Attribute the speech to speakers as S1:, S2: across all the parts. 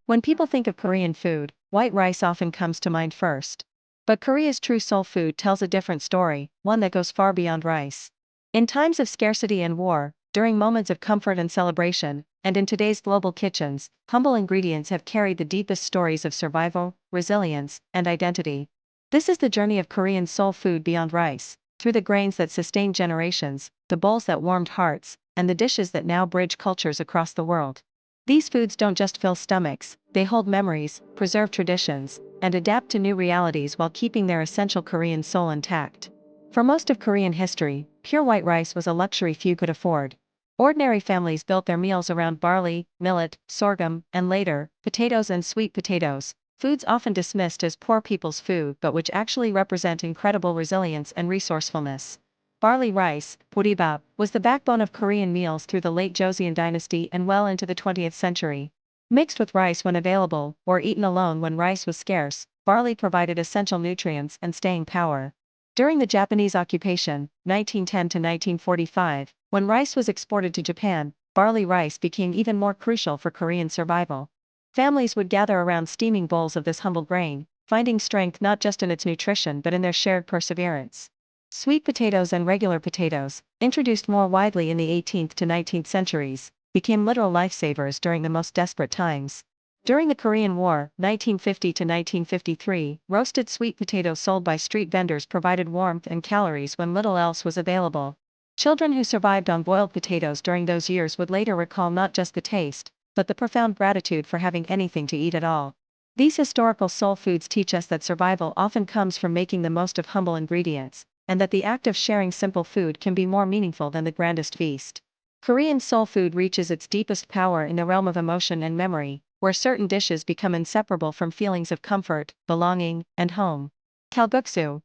S1: When people think of Korean food, white rice often comes to mind first. But Korea's true soul food tells a different story, one that goes far beyond rice. In times of scarcity and war, during moments of comfort and celebration, and in today's global kitchens, humble ingredients have carried the deepest stories of survival, resilience, and identity. This is the journey of Korean soul food beyond rice, through the grains that sustained generations, the bowls that warmed hearts, and the dishes that now bridge cultures across the world. These foods don't just fill stomachs, they hold memories, preserve traditions, and adapt to new realities while keeping their essential Korean soul intact. For most of Korean history, pure white rice was a luxury few could afford. Ordinary families built their meals around barley, millet, sorghum, and later, potatoes and sweet potatoes, foods often dismissed as poor people's food but which actually represent incredible resilience and resourcefulness. Barley rice, boribap, was the backbone of Korean meals through the late Joseon dynasty and well into the 20th century. Mixed with rice when available, or eaten alone when rice was scarce, barley provided essential nutrients and staying power. During the Japanese occupation, 1910 to 1945, when rice was exported to Japan, barley rice became even more crucial for Korean survival. Families would gather around steaming bowls of this humble grain, finding strength not just in its nutrition but in their shared perseverance. Sweet potatoes and regular potatoes, introduced more widely in the 18th to 19th centuries, became literal lifesavers during the most desperate times. During the Korean War, 1950 to 1953, roasted sweet potatoes sold by street vendors provided warmth and calories when little else was available. Children who survived on boiled potatoes during those years would later recall not just the taste, but the profound gratitude for having anything to eat at all. These historical soul foods teach us that survival often comes from making the most of humble ingredients, and that the act of sharing simple food can be more meaningful than the grandest feast. Korean soul food reaches its deepest power in the realm of emotion and memory, where certain dishes become inseparable from feelings of comfort, belonging, and home. Kalguksu,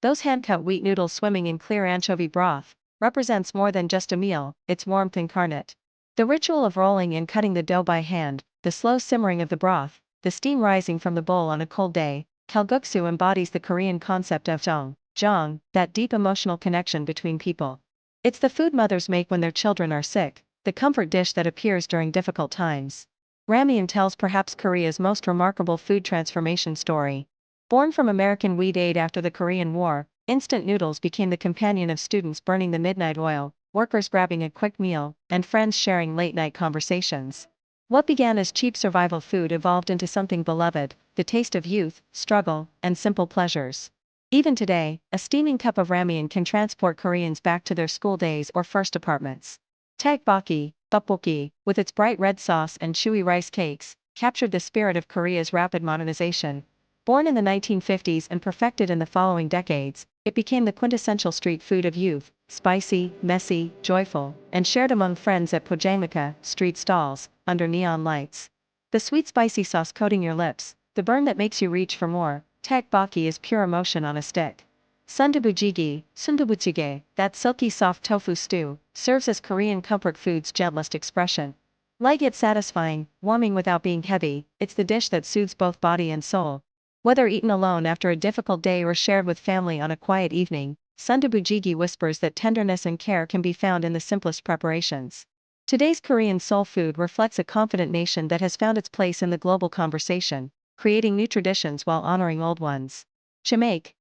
S1: those hand-cut wheat noodles swimming in clear anchovy broth, represents more than just a meal, it's warmth incarnate. The ritual of rolling and cutting the dough by hand, the slow simmering of the broth, the steam rising from the bowl on a cold day, Kalguksu embodies the Korean concept of jong, that deep emotional connection between people. It's the food mothers make when their children are sick, the comfort dish that appears during difficult times. Ramyeon tells perhaps Korea's most remarkable food transformation story. Born from American wheat aid after the Korean War, instant noodles became the companion of students burning the midnight oil, workers grabbing a quick meal, and friends sharing late-night conversations. What began as cheap survival food evolved into something beloved, the taste of youth, struggle, and simple pleasures. Even today, a steaming cup of can transport Koreans back to their school days or first apartments. Tteokbokgi, with its bright red sauce and chewy rice cakes, captured the spirit of Korea's rapid modernization. Born in the 1950s and perfected in the following decades, it became the quintessential street food of youth, spicy, messy, joyful, and shared among friends at pojangmaka, street stalls, under neon lights. The sweet spicy sauce coating your lips, the burn that makes you reach for more, tteokbokgi is pure emotion on a stick. Sundubu-jjigae, that silky soft tofu stew, serves as Korean comfort food's gentlest expression. Light yet satisfying, warming without being heavy, it's the dish that soothes both body and soul. Whether eaten alone after a difficult day or shared with family on a quiet evening, sundubu-jjigae whispers that tenderness and care can be found in the simplest preparations. Today's Korean soul food reflects a confident nation that has found its place in the global conversation, creating new traditions while honoring old ones. Chimaek,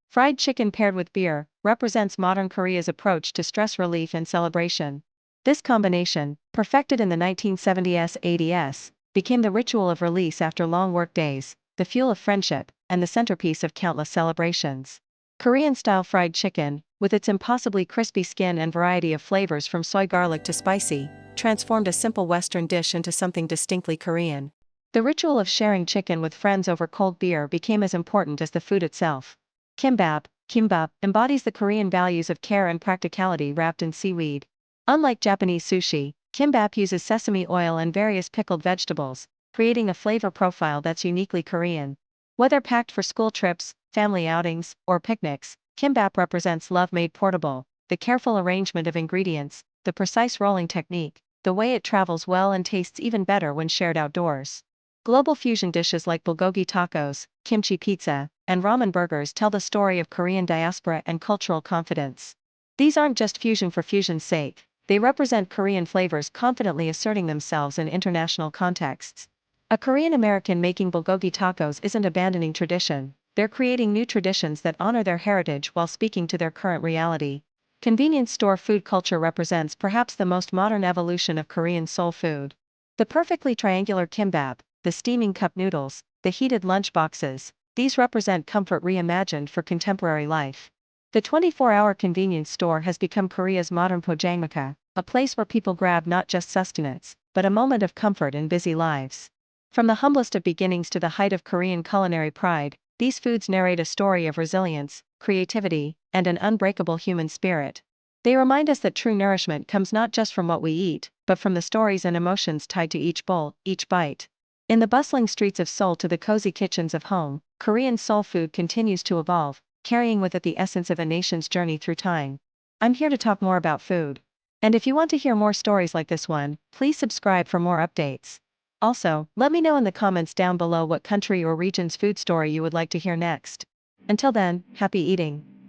S1: fried chicken paired with beer, represents modern Korea's approach to stress relief and celebration. This combination, perfected in the 1970s-80s, became the ritual of release after long work days, the fuel of friendship, and the centerpiece of countless celebrations. Korean-style fried chicken, with its impossibly crispy skin and variety of flavors from soy garlic to spicy, transformed a simple Western dish into something distinctly Korean. The ritual of sharing chicken with friends over cold beer became as important as the food itself. Kimbap embodies the Korean values of care and practicality wrapped in seaweed. Unlike Japanese sushi, kimbap uses sesame oil and various pickled vegetables, creating a flavor profile that's uniquely Korean. Whether packed for school trips, family outings, or picnics, kimbap represents love made portable, the careful arrangement of ingredients, the precise rolling technique, the way it travels well and tastes even better when shared outdoors. Global fusion dishes like bulgogi tacos, kimchi pizza, and ramen burgers tell the story of Korean diaspora and cultural confidence. These aren't just fusion for fusion's sake, they represent Korean flavors confidently asserting themselves in international contexts. A Korean American making bulgogi tacos isn't abandoning tradition, they're creating new traditions that honor their heritage while speaking to their current reality. Convenience store food culture represents perhaps the most modern evolution of Korean soul food. The perfectly triangular kimbap, the steaming cup noodles, the heated lunch boxes, these represent comfort reimagined for contemporary life. The 24-hour convenience store has become Korea's modern pojangmaka, a place where people grab not just sustenance, but a moment of comfort in busy lives. From the humblest of beginnings to the height of Korean culinary pride, these foods narrate a story of resilience, creativity, and an unbreakable human spirit. They remind us that true nourishment comes not just from what we eat, but from the stories and emotions tied to each bowl, each bite. In the bustling streets of Seoul to the cozy kitchens of home, Korean soul food continues to evolve, carrying with it the essence of a nation's journey through time. I'm here to talk more about food. And if you want to hear more stories like this one, please subscribe for more updates. Also, let me know in the comments down below what country or region's food story you would like to hear next. Until then, happy eating.